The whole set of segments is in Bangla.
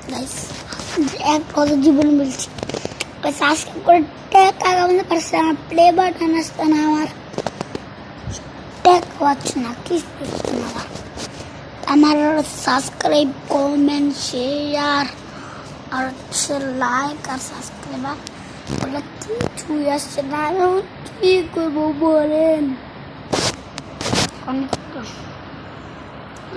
গাইস এক কত জীবন বলছি সাবস্ক্রাইব করে ট্যাগ আগামী পাশে আমার প্লে বাটন আসতো না আমার ট্যাগ হচ্ছে না কিছু না আমার সাবস্ক্রাইব কমেন্ট শেয়ার আর হচ্ছে লাইক আর সাবস্ক্রাইবার বলে কিছুই আসছে না আমি কি করবো বলেন অনেক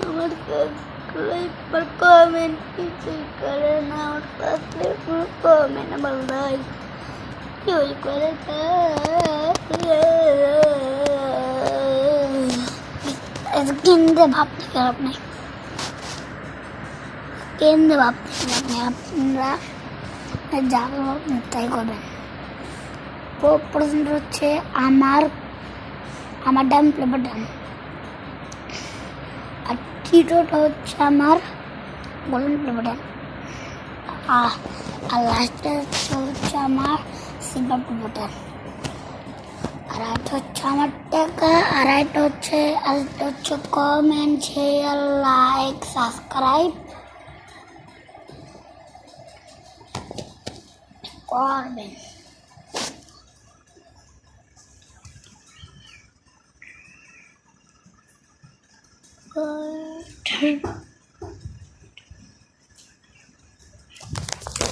আমার সাবস্ক্রাইবার কমেন্ট কিছুই করে না আমার সাবস্ক্রাইবার কমেন্ট আমার লাইক কেউ করে কেন্দ্রে ভাবতে খারাপ নেই কেন্দ্রে ভাবতে খারাপ নেই আপনারা যা তাই করবেন প্রশ্ন হচ্ছে আমার ডান প্লেবার ডান আর টিটোটা হচ্ছে আমার গোল্ডেন প্লেবার ডান আর লাস্টে হচ্ছে আমার সিলভার প্লেবার ডান আর এটা হচ্ছে আমার টাকা আর এটা হচ্ছে কমেন্ট শেয়ার লাইক সাবস্ক্রাইব করবেন